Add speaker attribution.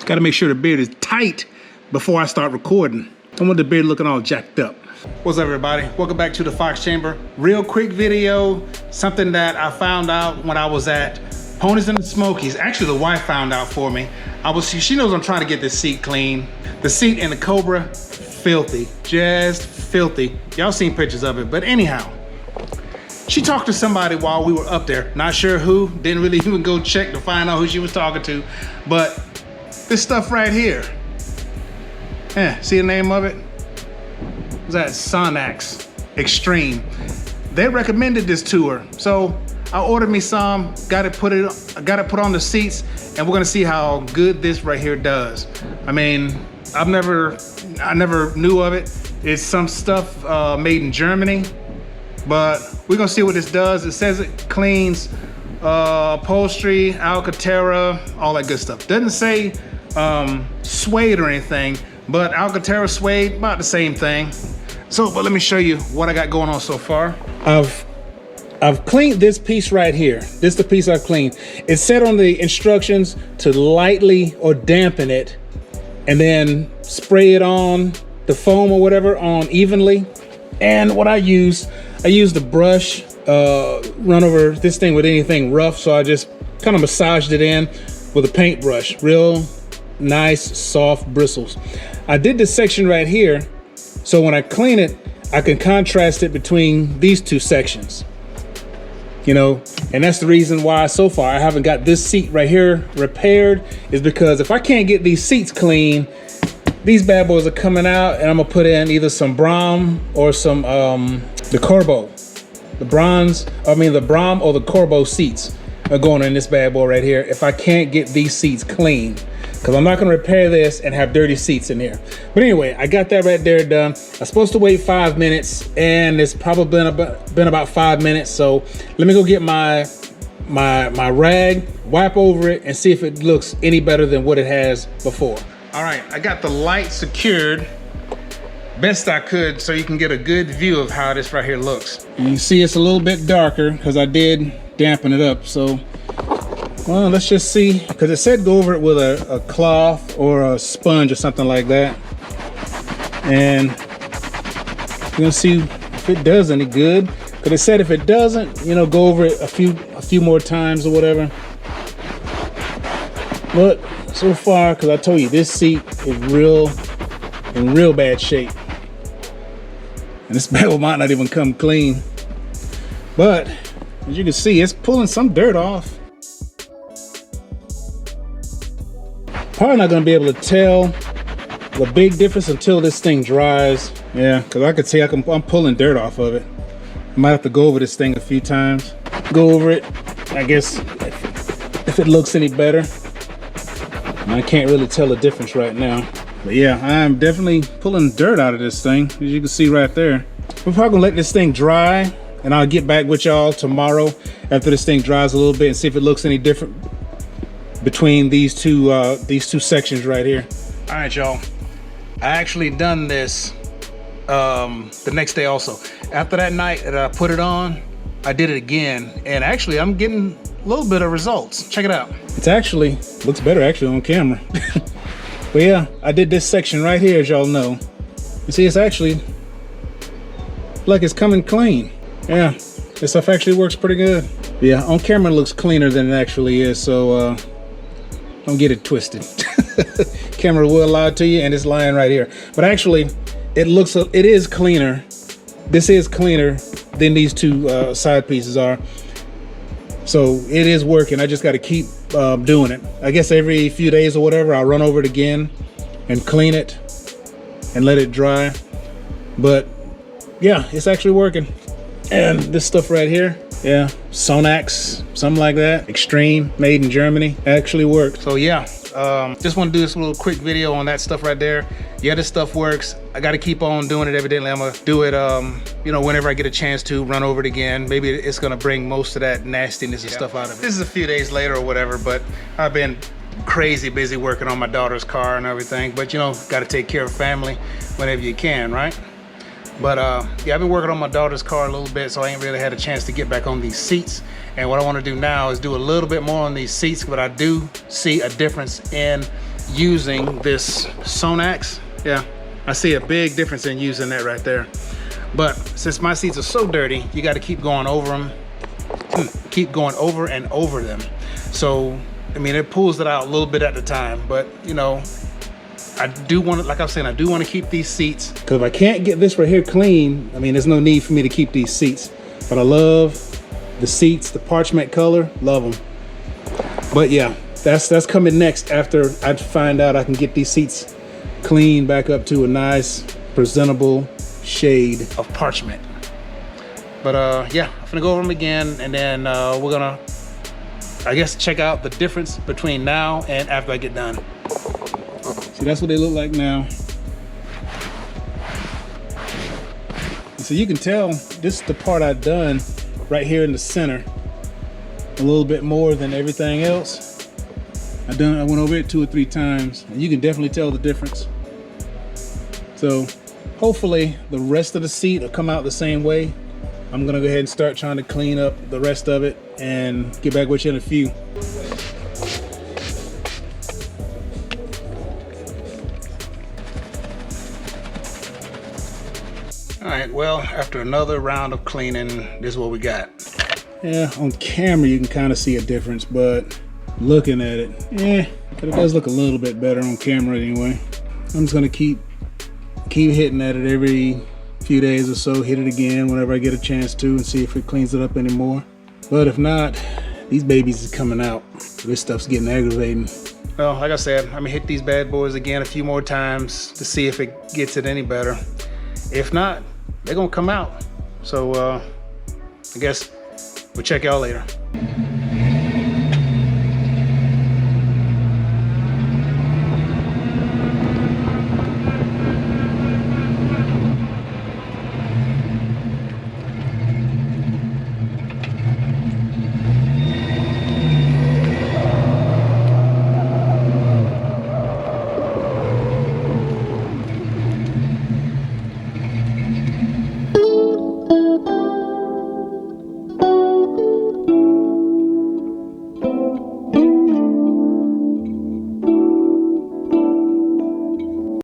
Speaker 1: Gotta make sure the beard is tight before I start recording. I don't want the beard looking all jacked up. What's up, everybody? Welcome back to the Fox Chamber. Real quick video, something that I found out when I was at Ponies and the Smokies. Actually, the wife found out for me. She knows I'm trying to get this seat clean. The seat in the Cobra, filthy, just filthy. Y'all seen pictures of it, but anyhow. She talked to somebody while we were up there. Not sure who, didn't really even go check to find out who she was talking to. But this stuff right here. Yeah, see the name of it? What's that? Sonax Extreme. They recommended this to her. So I ordered me some, got it put on the seats, and we're gonna see how good this right here does. I mean, I never knew of it. It's some stuff made in Germany. But we're gonna see what this does. It says it cleans upholstery, Alcantara, all that good stuff. Doesn't say suede or anything, but Alcantara, suede, about the same thing. So, but let me show you what I got going on so far. I've cleaned this piece right here. This is the piece I've cleaned. It said on the instructions to lightly or dampen it and then spray it on the foam or whatever on evenly. And what I used the brush, run over this thing with anything rough. So I just kind of massaged it in with a paintbrush. Real nice, soft bristles. I did this section right here. So when I clean it, I can contrast it between these two sections. You know, and that's the reason why so far I haven't got this seat right here repaired, is because if I can't get these seats clean, these bad boys are coming out and I'm gonna put in either some Brom or some, the Corbo. The Brom or the Corbo seats are going in this bad boy right here if I can't get these seats clean. Because I'm not gonna repair this and have dirty seats in here. But anyway, I got that right there done. I'm supposed to wait 5 minutes and it's probably been about 5 minutes. So let me go get my rag, wipe over it and see if it looks any better than what it has before. All right, I got the light secured best I could so you can get a good view of how this right here looks. And you see it's a little bit darker because I did dampen it up. So, well, let's just see, because it said go over it with a cloth or a sponge or something like that. And we're gonna see if it does any good. Because it said if it doesn't, you know, go over it a few more times or whatever. But so far, because I told you this seat is in real bad shape. And this bad one might not even come clean. But as you can see, it's pulling some dirt off. Probably not gonna be able to tell the big difference until this thing dries. Yeah, because I could see I'm pulling dirt off of it. I might have to go over this thing a few times. Go over it, I guess, if it looks any better. I can't really tell the difference right now. But yeah, I'm definitely pulling dirt out of this thing, as you can see right there. We're probably gonna let this thing dry, and I'll get back with y'all tomorrow after this thing dries a little bit and see if it looks any different between these two sections right here. All right, y'all. I actually done this the next day also. After that night that I put it on, I did it again, and actually I'm getting a little bit of results. Check it out. It's actually looks better actually on camera. But yeah, I did this section right here, as y'all know. You see, it's actually like it's coming clean. Yeah, this stuff actually works pretty good. Yeah, on camera it looks cleaner than it actually is, so don't get it twisted. Camera will lie to you, and it's lying right here. But actually, it is cleaner. This is cleaner than these two side pieces are. So it is working. I just got to keep doing it. I guess every few days or whatever, I'll run over it again and clean it and let it dry. But yeah, it's actually working. And this stuff right here, yeah, Sonax, something like that, Extreme, made in Germany, actually works. So yeah, just want to do this little quick video on that stuff right there. Yeah, this stuff works. I got to keep on doing it. Evidently, I'm gonna do it, you know, whenever I get a chance to run over it again. Maybe it's gonna bring most of that nastiness and stuff out of it. This is a few days later or whatever, but I've been crazy busy working on my daughter's car and everything. But you know, got to take care of family whenever you can, right? But yeah, I've been working on my daughter's car a little bit, so I ain't really had a chance to get back on these seats. And what I want to do now is do a little bit more on these seats, but I do see a difference in using this Sonax. Yeah, I see a big difference in using that right there. But since my seats are so dirty, you got to keep going over them, keep going over and over them. So, I mean, it pulls it out a little bit at a time, but you know, I do want to, like I was saying, I do want to keep these seats, because if I can't get this right here clean, I mean, there's no need for me to keep these seats. But I love the seats, the parchment color, love them. But yeah, that's coming next after I find out I can get these seats clean back up to a nice, presentable shade of parchment. But yeah, I'm gonna go over them again, and then we're gonna, I guess, check out the difference between now and after I get done. See, that's what they look like now. So you can tell this is the part I've done right here in the center a little bit more than everything else. I went over it 2 or 3 times, and you can definitely tell the difference. So hopefully the rest of the seat will come out the same way. I'm gonna go ahead and start trying to clean up the rest of it and get back with you in a few. All right, well, after another round of cleaning, this is what we got. Yeah, on camera you can kind of see a difference, but looking at it, but it does look a little bit better on camera anyway. I'm just gonna keep hitting at it every few days or so, hit it again whenever I get a chance to, and see if it cleans it up anymore. But if not, these babies is coming out. This stuff's getting aggravating. Well, like I said, I'm gonna hit these bad boys again a few more times to see if it gets it any better. If not, they're gonna come out. So I guess we'll check y'all later.